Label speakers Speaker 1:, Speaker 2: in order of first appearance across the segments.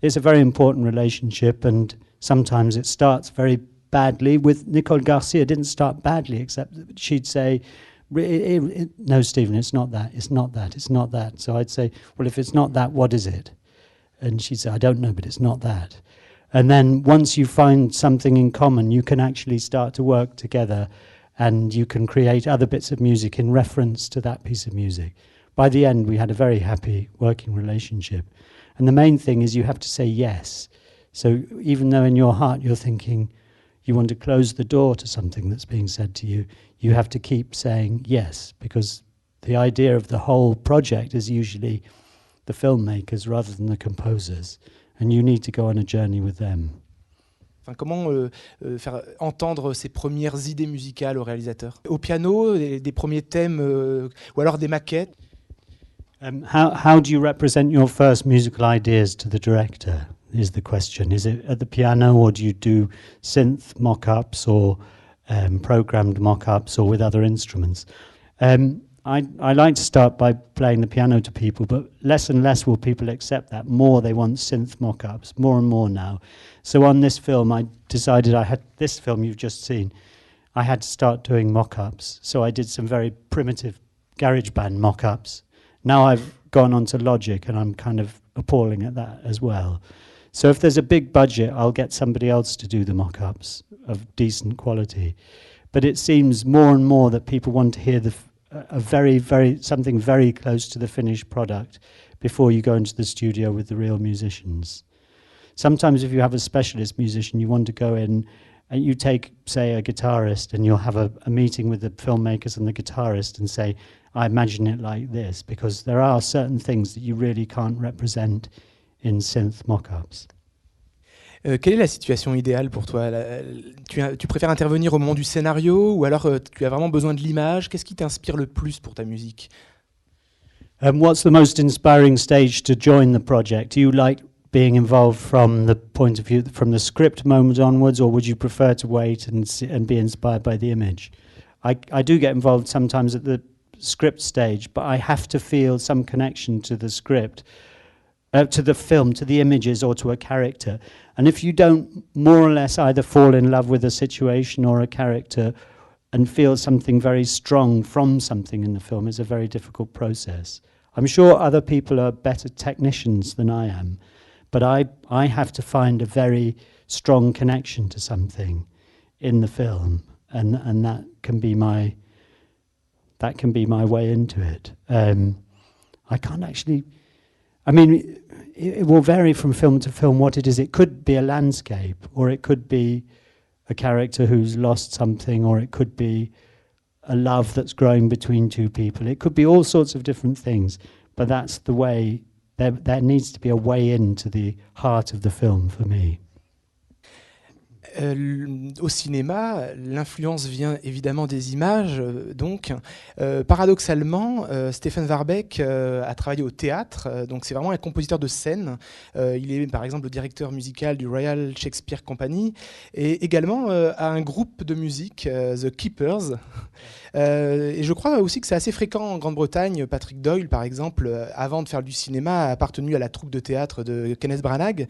Speaker 1: It's a very important relationship, and sometimes it starts very badly. With Nicole Garcia, it didn't start badly, except that she'd say, no, Stephen, it's not that, it's not that, it's not that. So I'd say, well, if it's not that, what is it? And she'd say, I don't know, but it's not that. And then once you find something in common, you can actually start to work together, and you can create other bits of music in reference to that piece of music. By the end, we had a very happy working relationship. And the main thing is you have to say yes. So even though in your heart you're thinking you want to close the door to something that's being said to you, you have to keep saying yes, because the idea of the whole project is usually the filmmakers rather than the composers, and you need to go on a journey with them.
Speaker 2: Enfin, comment faire entendre ses premières idées musicales au réalisateur? Au piano, des premiers thèmes, ou alors des maquettes?
Speaker 1: How do you represent your first musical ideas to the director, is the question. Is it at the piano, or do you do synth mock-ups or programmed mock-ups or with other instruments? I like to start by playing the piano to people, but less and less will people accept that. More they want synth mock-ups, more and more now. So on this film, I decided this film you've just seen, I had to start doing mock-ups. So I did some very primitive GarageBand mock-ups. Now I've gone on to Logic, and I'm kind of appalling at that as well. So if there's a big budget, I'll get somebody else to do the mock-ups of decent quality. But it seems more and more that people want to hear something very close to the finished product before you go into the studio with the real musicians. Sometimes if you have a specialist musician, you want to go in and you take, say, a guitarist, and you'll have a meeting with the filmmakers and the guitarist and say, I imagine it like this, because there are certain things that you really can't represent in synth mock-ups.
Speaker 2: Quelle est la situation idéale pour toi? Tu préfères intervenir au moment du scénario, ou alors tu as vraiment besoin de l'image? Qu'est-ce qui t'inspire le plus pour ta musique?
Speaker 1: What's the most inspiring stage to join the project? Do you like being involved from the point of view, from the script moment onwards, or would you prefer to wait and be inspired by the image? I do get involved sometimes at the script stage, but I have to feel some connection to the script, to the film, to the images, or to a character. And if you don't more or less either fall in love with a situation or a character and feel something very strong from something in the film, it's a very difficult process. I'm sure other people are better technicians than I am, but I have to find a very strong connection to something in the film, and that can be my way into it. I can't actually, it will vary from film to film what it is. It could be a landscape, or it could be a character who's lost something, or it could be a love that's growing between two people. It could be all sorts of different things, but that's the way, there needs to be a way into the heart of the film for me.
Speaker 2: Au cinéma, l'influence vient évidemment des images. Donc, paradoxalement, Stephen Warbeck a travaillé au théâtre. Donc, c'est vraiment un compositeur de scène. Il est, par exemple, le directeur musical du Royal Shakespeare Company et également a un groupe de musique, The Keepers. Et je crois aussi que c'est assez fréquent en Grande-Bretagne. Patrick Doyle, par exemple, avant de faire du cinéma, a appartenu à la troupe de théâtre de Kenneth Branagh.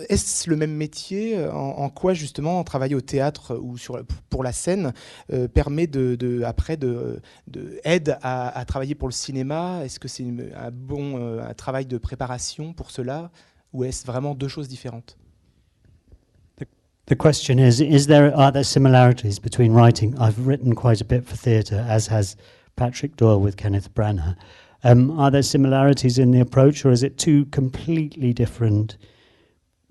Speaker 2: Est-ce le même métier? En quoi justement travailler au théâtre ou pour la scène permet aide à travailler pour le cinéma? Est-ce que c'est un travail de préparation pour cela, ou est-ce vraiment deux choses différentes?
Speaker 1: The question are there similarities between writing? I've written quite a bit for theatre, as has Patrick Doyle with Kenneth Branagh. Are there similarities in the approach, or is it two completely different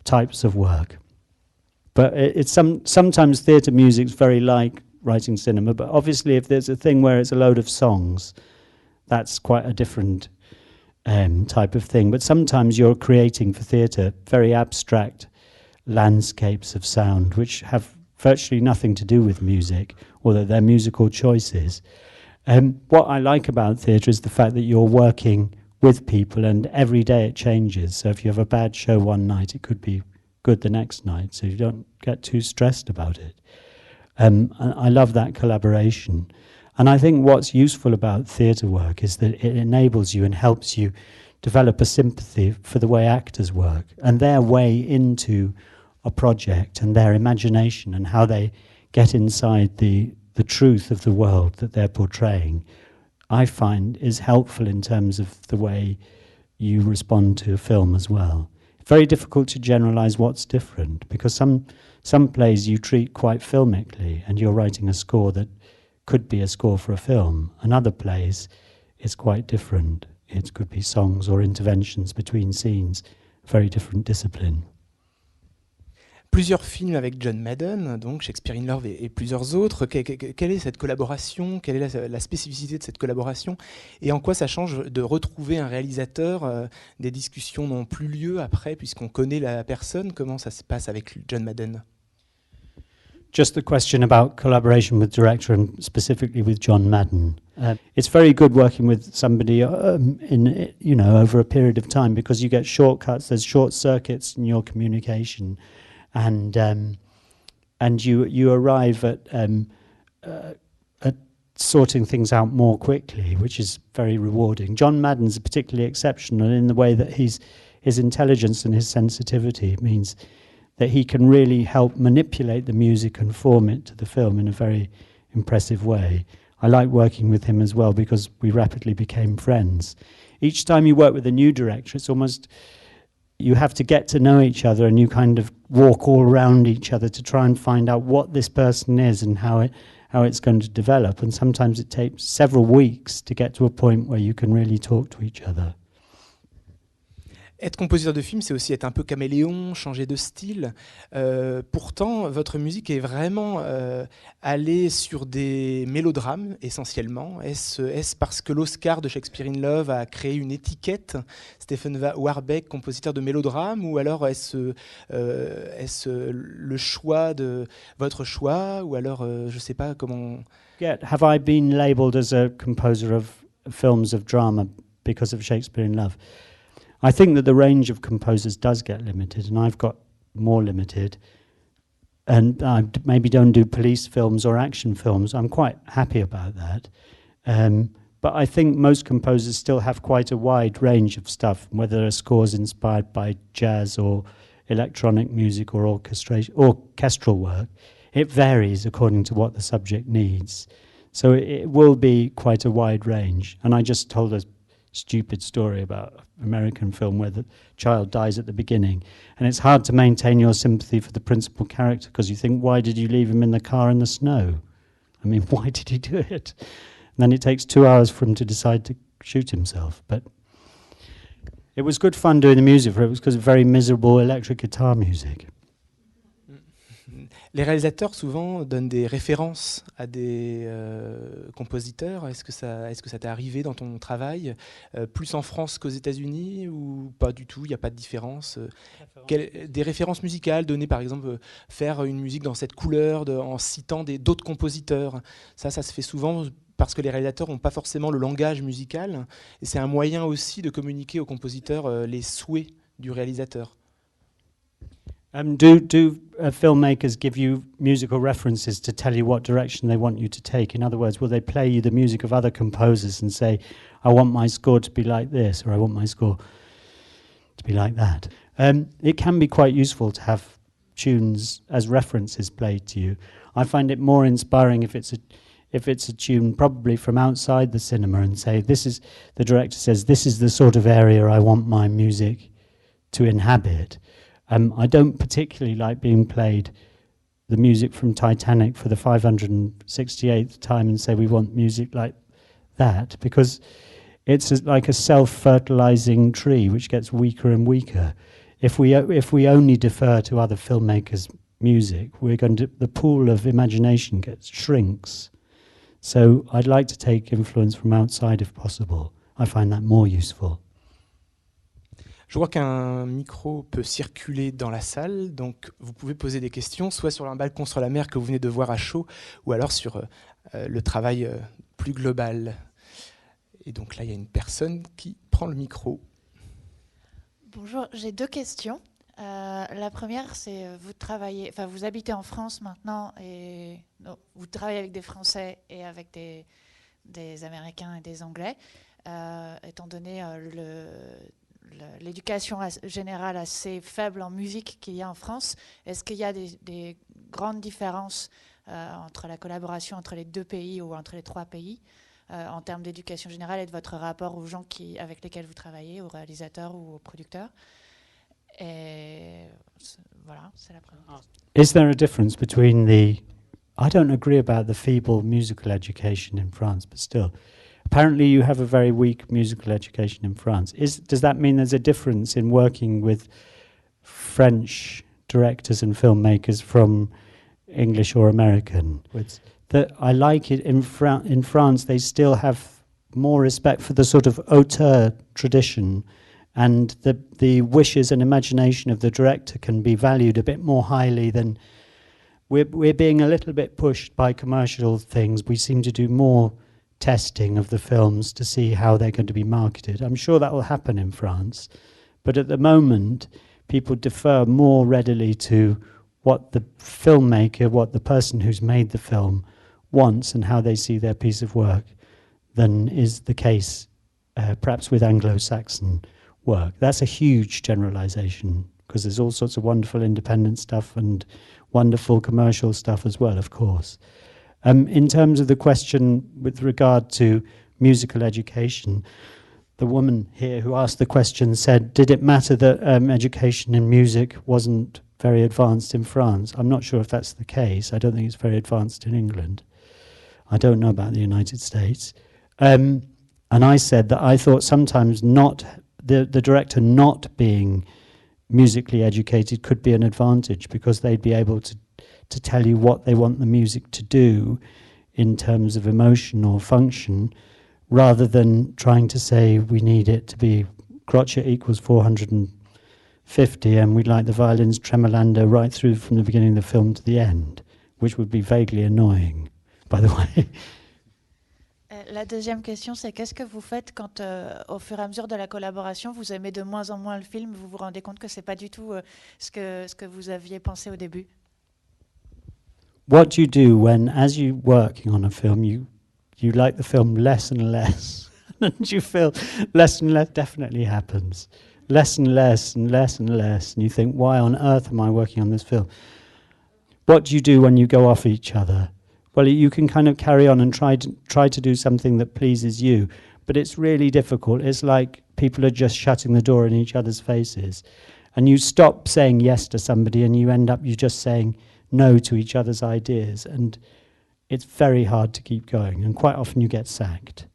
Speaker 1: types of work? But sometimes theatre music's very like writing cinema, but obviously if there's a thing where it's a load of songs, that's quite a different type of thing. But sometimes you're creating for theatre very abstract landscapes of sound which have virtually nothing to do with music, although they're musical choices. What I like about theatre is the fact that you're working with people, and every day it changes. So if you have a bad show one night, it could be good the next night, so you don't get too stressed about it. I love that collaboration. And I think what's useful about theatre work is that it enables you and helps you develop a sympathy for the way actors work and their way into a project and their imagination and how they get inside the truth of the world that they're portraying, I find is helpful in terms of the way you respond to a film as well. Very difficult to generalize what's different, because some plays you treat quite filmically and you're writing a score that could be a score for a film. And other plays, it's quite different. It could be songs or interventions between scenes, very different discipline.
Speaker 2: Plusieurs films avec John Madden, donc Shakespeare in Love et plusieurs autres. Quelle est cette collaboration? Quelle est la spécificité de cette collaboration? Et en quoi ça change de retrouver un réalisateur? Des discussions n'ont plus lieu après, puisqu'on connaît la personne. Comment ça se passe avec John Madden?
Speaker 1: Just the question about collaboration with director and specifically with John Madden. It's very good working with somebody in over a period of time, because you get shortcuts. There's short circuits in your communication, and you arrive at sorting things out more quickly, which is very rewarding. John Madden's particularly exceptional in the way that his intelligence and his sensitivity means that he can really help manipulate the music and form it to the film in a very impressive way. I like working with him as well because we rapidly became friends. Each time you work with a new director, it's almost, you have to get to know each other and you kind of walk all around each other to try and find out what this person is and how it's going to develop. And sometimes it takes several weeks to get to a point where you can really talk to each other.
Speaker 2: Être compositeur de film, c'est aussi être un peu caméléon, changer de style. Pourtant, votre musique est vraiment allée sur des mélodrames, essentiellement. Est-ce parce que l'Oscar de Shakespeare in Love a créé une étiquette, Stephen Warbeck, compositeur de mélodrames, ou alors est-ce le choix de votre choix, ou alors, je ne sais pas comment...
Speaker 1: Have I been labelled as a composer of films of drama because of Shakespeare in Love? I think that the range of composers does get limited, and I've got more limited. And I maybe don't do police films or action films. I'm quite happy about that. But I think most composers still have quite a wide range of stuff, whether a score's inspired by jazz or electronic music or orchestral work. It varies according to what the subject needs. So it will be quite a wide range. And I just told a stupid story about an American film where the child dies at the beginning, and it's hard to maintain your sympathy for the principal character because you think, why did you leave him in the car in the snow? I mean, why did he do it? And then it takes 2 hours for him to decide to shoot himself. But it was good fun doing the music for it. It was because of very miserable electric guitar music.
Speaker 2: Les réalisateurs souvent donnent des références à des compositeurs. Est-ce que ça t'est arrivé dans ton travail, plus en France qu'aux États-Unis, ou pas du tout? Il n'y a pas de différence. Des références musicales données, par exemple, faire une musique dans cette couleur en citant d'autres compositeurs. Ça se fait souvent parce que les réalisateurs n'ont pas forcément le langage musical, et c'est un moyen aussi de communiquer aux compositeurs les souhaits du réalisateur.
Speaker 1: Do filmmakers give you musical references to tell you what direction they want you to take? In other words, will they play you the music of other composers and say, I want my score to be like this, or I want my score to be like that? It can be quite useful to have tunes as references played to you. I find it more inspiring if it's a tune probably from outside the cinema, and say, the director says, this is the sort of area I want my music to inhabit. I don't particularly like being played the music from Titanic for the 568th time and say we want music like that, because it's like a self-fertilizing tree which gets weaker and weaker. If we only defer to other filmmakers' music, the pool of imagination shrinks. So I'd like to take influence from outside if possible. I find that more useful.
Speaker 2: Je vois qu'un micro peut circuler dans la salle, donc vous pouvez poser des questions, soit sur un balcon sur la mer que vous venez de voir à chaud, ou alors sur le travail plus global. Et donc là, il y a une personne qui prend le micro.
Speaker 3: Bonjour, j'ai 2 questions. La première, c'est vous habitez en France maintenant, et vous travaillez avec des Français et avec des Américains et des Anglais. étant donné l'éducation générale assez faible en musique qu'il y a en France. Est-ce qu'il y a des grandes différences entre la collaboration entre les deux pays ou entre les trois pays en termes d'éducation générale et de votre rapport aux gens avec lesquels vous travaillez, aux réalisateurs ou aux producteurs? Et voilà, c'est la première.
Speaker 1: Is there a difference between I don't agree about the feeble musical education in France, but still, apparently you have a very weak musical education in France. Does that mean there's a difference in working with French directors and filmmakers from English or American? That I like it in France, they still have more respect for the sort of auteur tradition, and the wishes and imagination of the director can be valued a bit more highly than we're being a little bit pushed by commercial things. We seem to do more testing of the films to see how they're going to be marketed. I'm sure that will happen in France, but at the moment people defer more readily to what the filmmaker, what the person who's made the film wants and how they see their piece of work than is the case perhaps with Anglo-Saxon work. That's a huge generalization because there's all sorts of wonderful independent stuff and wonderful commercial stuff as well, of course. In terms of the question with regard to musical education, the woman here who asked the question said, did it matter that education in music wasn't very advanced in France? I'm not sure if that's the case. I don't think it's very advanced in England. I don't know about the United States. And I said that I thought sometimes the director not being musically educated could be an advantage because they'd be able to tell you what they want the music to do in terms of emotion or function, rather than trying to say we need it to be crotchet equals 450 and we'd like the violins tremolando right through from the beginning of the film to the end, which would be vaguely annoying, by the way.
Speaker 3: La deuxième question, c'est qu'est-ce que vous faites quand, au fur et à mesure de la collaboration, vous aimez de moins en moins le film, vous vous rendez compte que c'est pas du tout ce que vous aviez pensé au début?
Speaker 1: What do you do when, as you're working on a film, you like the film less and less, and you feel less and less definitely happens, less and less and less and less, and you think, why on earth am I working on this film? What do you do when you go off each other? Well, you can kind of carry on and try to do something that pleases you, but it's really difficult. It's like people are just shutting the door in each other's faces, and you stop saying yes to somebody and you end up you just saying no to each other's ideas, and it's very hard to keep going, and quite often you get sacked.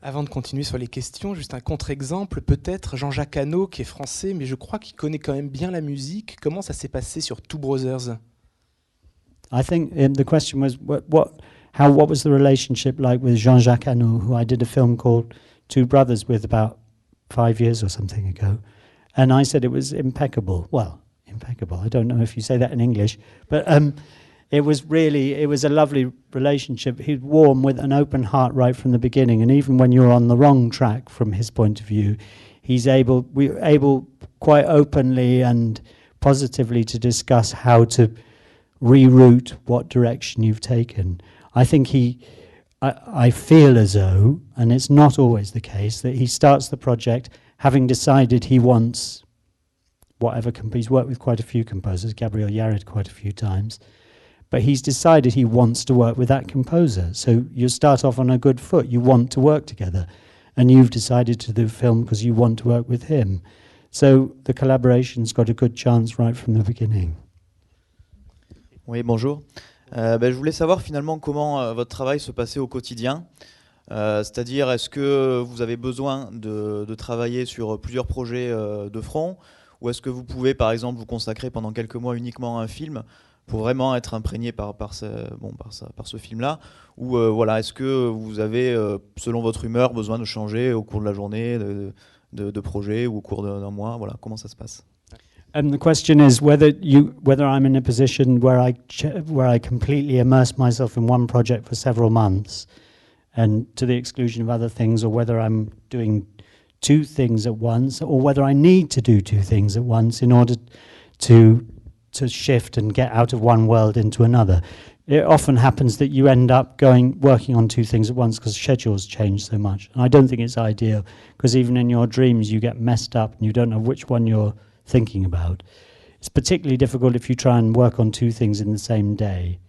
Speaker 2: Avant de continuer sur les questions, juste un contre-exemple, peut-être Jean-Jacques Hano, qui est français, mais je crois qu'il connaît quand même bien la musique. Comment ça s'est passé sur Two Brothers?
Speaker 1: I think the question was what was the relationship like with Jean-Jacques Hano, who I did a film called Two Brothers with about 5 years or something ago, and I said it was impeccable. Well, impeccable. I don't know if you say that in English, but it was a lovely relationship. He's warm with an open heart right from the beginning, and even when you're on the wrong track from his point of view, we're able quite openly and positively to discuss how to reroute what direction you've taken. I think I feel as though, and it's not always the case, that he starts the project having decided he wants whatever he's worked with quite a few composers, Gabriel Yared quite a few times, but he's decided he wants to work with that composer. So you start off on a good foot, you want to work together, and you've decided to do film because you want to work with him. So the collaboration's got a good chance right from the beginning.
Speaker 4: Oui, bonjour. Je voulais savoir finalement comment votre travail se passait au quotidien. C'est-à-dire, est-ce que vous avez besoin de travailler sur plusieurs projets de front, ou est-ce que vous pouvez, par exemple, vous consacrer pendant quelques mois uniquement à un film pour vraiment être imprégné par ce film-là, ou voilà, est-ce que vous avez, selon votre humeur, besoin de changer au cours de la journée, de projet, ou au cours d'un mois? Voilà, comment ça se passe?
Speaker 1: The question is whether I'm in a position where I completely immerse myself in one project for several months, and to the exclusion of other things, or whether I'm doing two things at once, or whether I need to do two things at once in order to shift and get out of one world into another. it often happens that you end up working on two things at once because schedules change so much. And I don't think it's ideal, because even in your dreams you get messed up and you don't know which one you're thinking about. It's particularly difficult if you try and work on two things in the same day.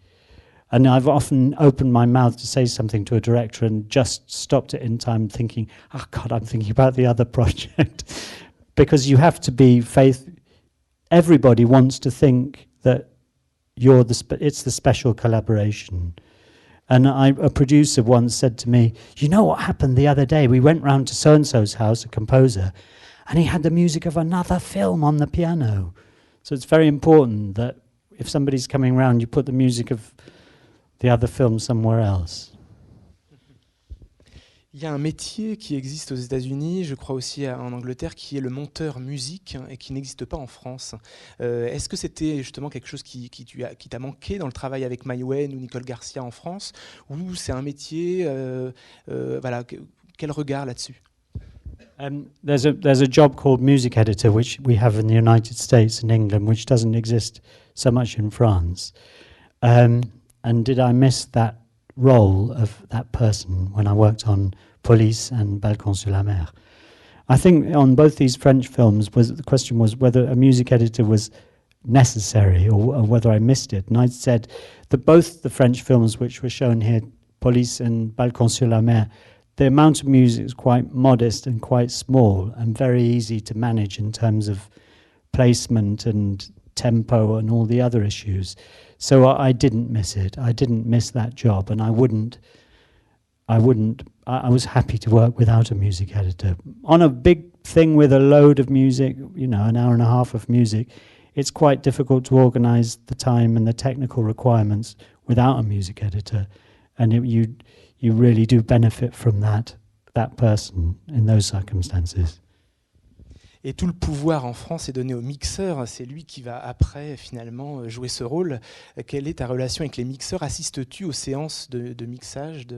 Speaker 1: And I've often opened my mouth to say something to a director and just stopped it in time thinking, oh God, I'm thinking about the other project. Because you have to be everybody wants to think that it's the special collaboration. And a producer once said to me, you know what happened the other day? We went round to so-and-so's house, a composer, and he had the music of another film on the piano. So it's very important that if somebody's coming round, you put the music of the other film somewhere else.
Speaker 2: Il y a un métier qui existe aux États-Unis, je crois aussi en Angleterre, qui est le monteur musique et qui n'existe pas en France. Est-ce que c'était justement quelque chose qui t'a manqué dans le travail avec Maïwen ou Nicole Garcia en France, ou c'est un métier, voilà, quel regard là-dessus?
Speaker 1: There's a job called music editor, which we have in the United States and England, which doesn't exist so much in France. And did I miss that role of that person when I worked on Police and Balcon sur la Mer? I think on both these French films, the question was whether a music editor was necessary or whether I missed it. And I said that both the French films which were shown here, Police and Balcon sur la Mer, the amount of music is quite modest and quite small and very easy to manage in terms of placement and tempo and all the other issues. So I didn't miss it. I didn't miss that job, and I was happy to work without a music editor. On a big thing with a load of music, an hour and a half of music, it's quite difficult to organize the time and the technical requirements without a music editor. And you really do benefit from that person in those circumstances.
Speaker 2: Et tout le pouvoir en France est donné au mixeur, c'est lui qui va après finalement jouer ce rôle. Quelle est ta relation avec les mixeurs? Assistes-tu aux séances de mixage
Speaker 1: do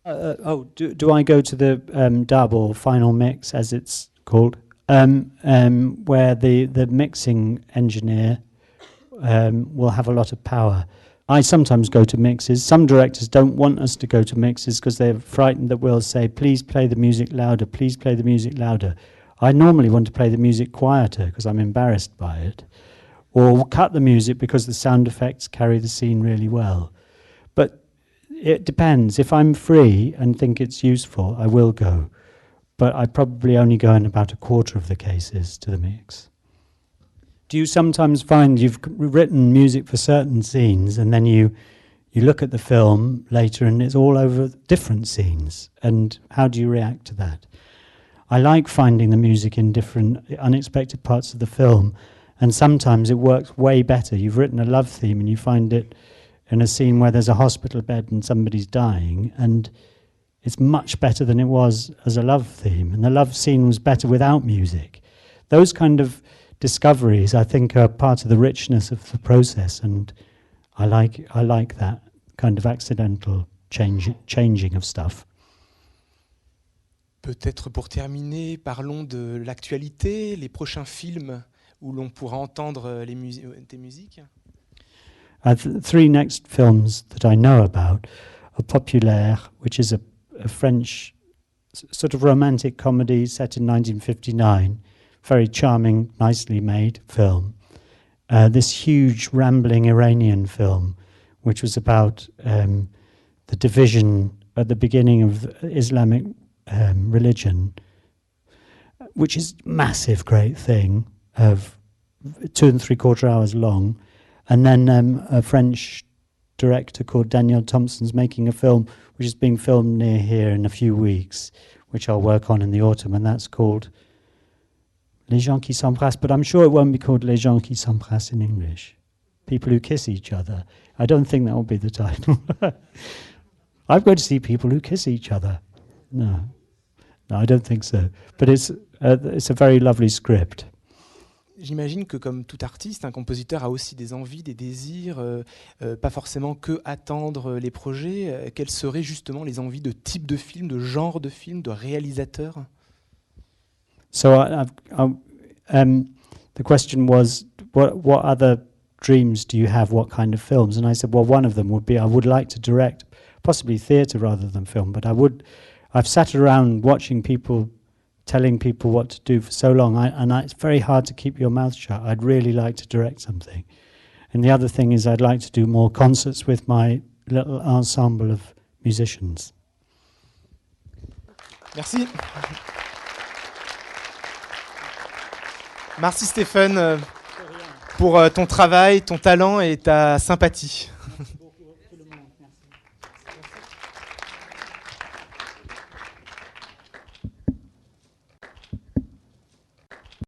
Speaker 1: I go to the dub or final mix, as it's called, where the mixing engineer will have a lot of power? I sometimes go to mixes. Some directors don't want us to go to mixes because they're frightened that we'll say, please play the music louder, please play the music louder. I normally want to play the music quieter because I'm embarrassed by it, or cut the music because the sound effects carry the scene really well. But it depends. If I'm free and think it's useful, I will go. But I probably only go in about a quarter of the cases to the mix. Do you sometimes find you've written music for certain scenes and then you look at the film later and it's all over different scenes? And how do you react to that? I like finding the music in different unexpected parts of the film, and sometimes it works way better. You've written a love theme and you find it in a scene where there's a hospital bed and somebody's dying, and it's much better than it was as a love theme, and the love scene was better without music. Those kind of discoveries, I think, are part of the richness of the process, and I like that kind of accidental changing of stuff.
Speaker 2: Peut-être pour terminer, parlons de l'actualité, les prochains films où l'on pourra entendre tes musiques.
Speaker 1: Three next films that I know about are Populaire, which is a French sort of romantic comedy set in 1959, very charming, nicely made film. This huge, rambling Iranian film, which was about the division at the beginning of Islamic religion, which is a massive, great thing, of 2 3/4 hours long. And then a French director called Daniel Thompson's making a film which is being filmed near here in a few weeks, which I'll work on in the autumn, and that's called Les gens qui s'embrassent, but I'm sure it won't be called Les gens qui s'embrassent in English. People who kiss each other. I don't think that will be the title. I'm going to see people who kiss each other. No, I don't think so. But it's a very lovely script.
Speaker 2: J'imagine que comme tout artiste, un compositeur a aussi des envies, des désirs, pas forcément que attendre les projets. Quelles seraient justement les envies de type de film, de genre de film, de réalisateur?
Speaker 1: So the question was, what other dreams do you have? What kind of films? And I said, well, one of them would be I would like to direct, possibly theatre rather than film, but I've sat around watching people, telling people what to do for so long, it's very hard to keep your mouth shut. I'd really like to direct something. And the other thing is I'd like to do more concerts with my little ensemble of musicians.
Speaker 2: Merci. Merci Stéphane pour ton travail, ton talent et ta sympathie.